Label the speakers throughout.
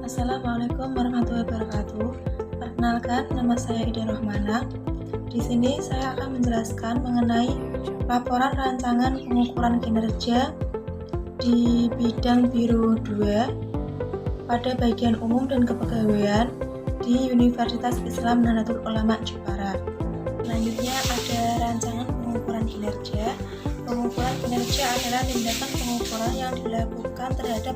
Speaker 1: Assalamualaikum warahmatullahi wabarakatuh. Perkenalkan, nama saya Ida Rohmana. Di sini saya akan menjelaskan mengenai laporan rancangan pengukuran kinerja di bidang Biro 2 pada bagian umum dan kepegawaian di Universitas Islam Nahdlatul Ulama Jepara. Selanjutnya ada rancangan pengukuran kinerja. Pengukuran kinerja adalah tindakan pengukuran yang dilakukan terhadap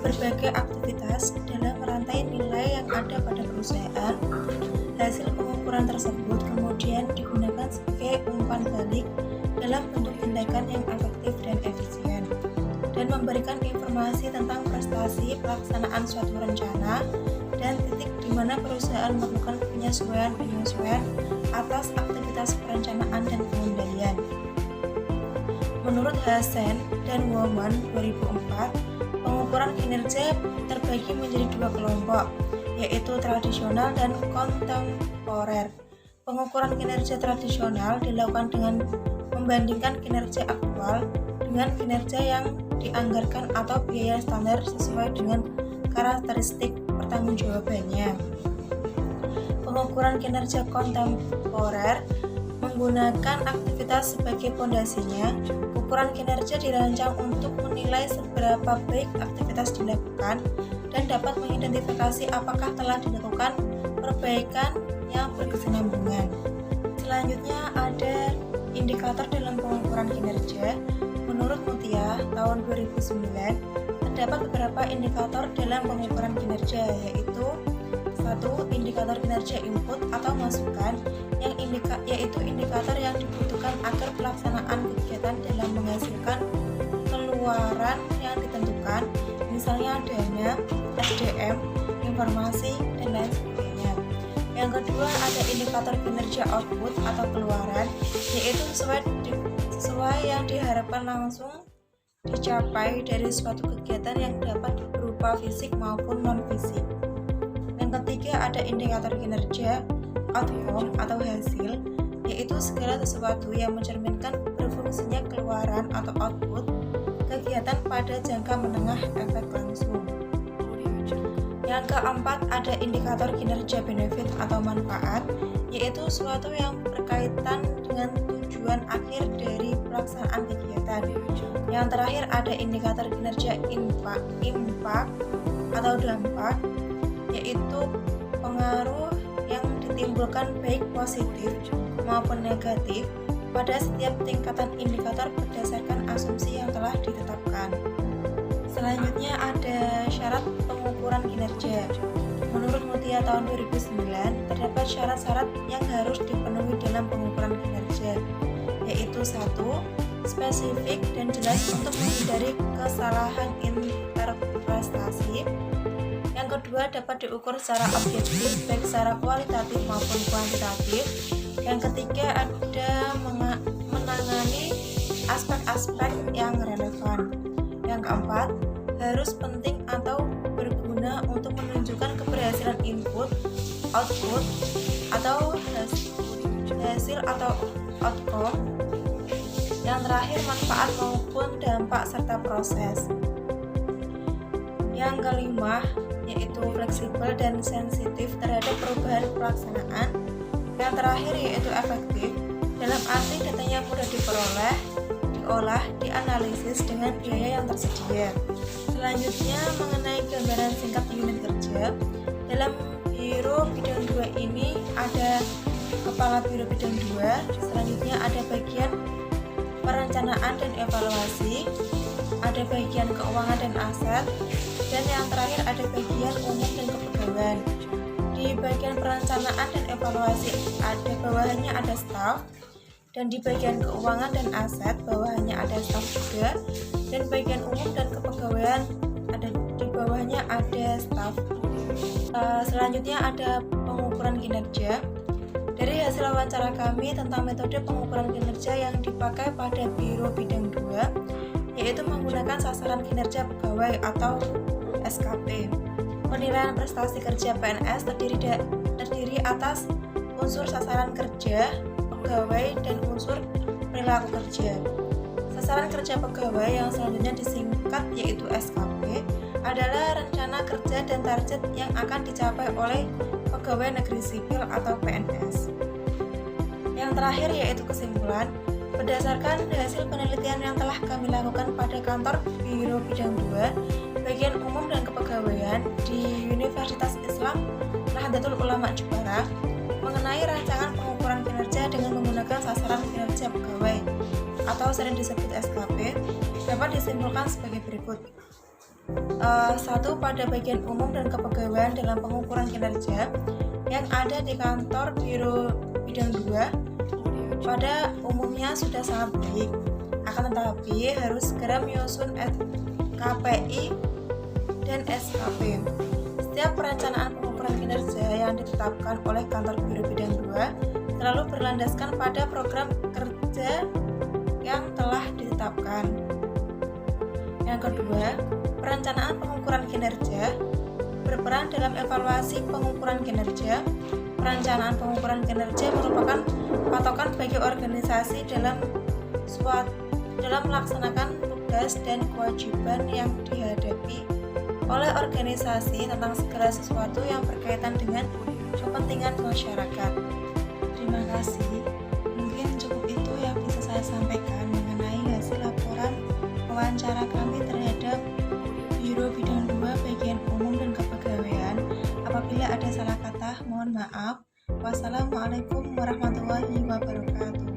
Speaker 1: berbagai aktivitas dalam rantai nilai yang ada pada perusahaan. Hasil pengukuran tersebut kemudian digunakan sebagai umpan balik dalam bentuk tindakan yang efektif dan efisien, dan memberikan informasi tentang prestasi pelaksanaan suatu rencana dan titik di mana perusahaan melakukan penyesuaian atas aktivitas perencanaan dan pengendalian. Menurut Hassen dan Woman 2004, pengukuran kinerja terbagi menjadi dua kelompok, yaitu tradisional dan kontemporer. Pengukuran kinerja tradisional dilakukan dengan membandingkan kinerja aktual dengan kinerja yang dianggarkan atau biaya standar sesuai dengan karakteristik pertanggungjawabannya. Pengukuran kinerja kontemporer menggunakan aktivitas sebagai pondasinya. Ukuran kinerja dirancang untuk menilai seberapa baik aktivitas dilakukan dan dapat mengidentifikasi apakah telah dilakukan perbaikan yang berkesinambungan. Selanjutnya ada indikator dalam pengukuran kinerja. Menurut Mutia tahun 2009, terdapat beberapa indikator dalam pengukuran kinerja, yaitu 1. Indikator kinerja input atau masukan, yaitu indikator yang dibutuhkan agar pelaksanaan kegiatan dalam menghasilkan keluaran yang ditentukan, misalnya dana, SDM, informasi, dan lain sebagainya. Yang kedua, ada indikator kinerja output atau keluaran, yaitu sesuai yang diharapkan langsung dicapai dari suatu kegiatan yang dapat berupa fisik maupun non-fisik. Yang ketiga, ada indikator kinerja outcome atau hasil, yaitu segala sesuatu yang mencerminkan berfungsinya keluaran atau output kegiatan pada jangka menengah efek langsung. Yang keempat, ada indikator kinerja benefit atau manfaat, yaitu sesuatu yang berkaitan dengan tujuan akhir dari pelaksanaan kegiatan. Yang terakhir, ada indikator kinerja impact atau dampak, yaitu pengaruh yang ditimbulkan baik positif maupun negatif pada setiap tingkatan indikator berdasarkan asumsi yang telah ditetapkan. Selanjutnya ada syarat pengukuran kinerja. Menurut Mutia tahun 2009, terdapat syarat-syarat yang harus dipenuhi dalam pengukuran kinerja, yaitu 1. Spesifik dan jelas untuk menghindari kesalahan interpretasi. Yang kedua, dapat diukur secara objektif baik secara kualitatif maupun kuantitatif. Yang ketiga, ada menangani aspek-aspek yang relevan. Yang keempat, harus penting atau berguna untuk menunjukkan keberhasilan input, output, atau hasil atau outcome. Yang terakhir, manfaat maupun dampak serta proses. Yang kelima, yaitu fleksibel dan sensitif terhadap perubahan pelaksanaan. Yang terakhir, yaitu efektif, dalam arti datanya mudah diperoleh, diolah, dianalisis dengan biaya yang tersedia. Selanjutnya, mengenai gambaran singkat unit kerja. Dalam Biro Bidang 2 ini ada Kepala Biro Bidang 2, selanjutnya ada bagian perencanaan dan evaluasi, ada bagian keuangan dan aset, dan yang terakhir ada bagian umum dan kepegawaian. Di bagian perencanaan dan evaluasi bawahannya ada staf, dan di bagian keuangan dan aset bawahannya ada staf juga, dan bagian umum dan kepegawaian di bawahnya ada staf. Selanjutnya ada pengukuran kinerja. Dari hasil wawancara kami tentang metode pengukuran kinerja yang dipakai pada Biro Bidang 2, yaitu menggunakan sasaran kinerja pegawai atau SKP. Penilaian prestasi kerja PNS terdiri atas unsur sasaran kerja pegawai dan unsur perilaku kerja. Sasaran kerja pegawai yang selanjutnya disingkat yaitu SKP adalah rencana kerja dan target yang akan dicapai oleh pegawai negeri sipil atau PNS. Yang terakhir yaitu kesimpulan. Berdasarkan hasil penelitian yang telah kami lakukan pada kantor Biro Bidang 2, Bagian Umum dan Kepegawaian di Universitas Islam Nahdlatul Ulama Jepara mengenai rancangan pengukuran kinerja dengan menggunakan sasaran kinerja pegawai atau sering disebut SKP dapat disimpulkan sebagai berikut. 1. Pada bagian umum dan kepegawaian dalam pengukuran kinerja yang ada di kantor Biro Bidang 2 pada umumnya sudah sangat baik, akan tetapi harus segera menyusun KPI dan SKP. Setiap perencanaan pengukuran kinerja yang ditetapkan oleh kantor Biro Bidang 2 selalu berlandaskan pada program kerja yang telah ditetapkan. Yang kedua, perencanaan pengukuran kinerja berperan dalam evaluasi pengukuran kinerja. Perencanaan pengukuran kinerja merupakan patokan bagi organisasi dalam melaksanakan tugas dan kewajiban yang dihadapi oleh organisasi tentang segala sesuatu yang berkaitan dengan kepentingan masyarakat. Terima kasih. Mungkin cukup itu yang bisa saya sampaikan mengenai hasil laporan wawancara kami terhadap Biro Bidang 2 Bagian Umum dan Kepegawaian. Apabila ada salah kata, mohon maaf. Wassalamualaikum warahmatullahi wabarakatuh.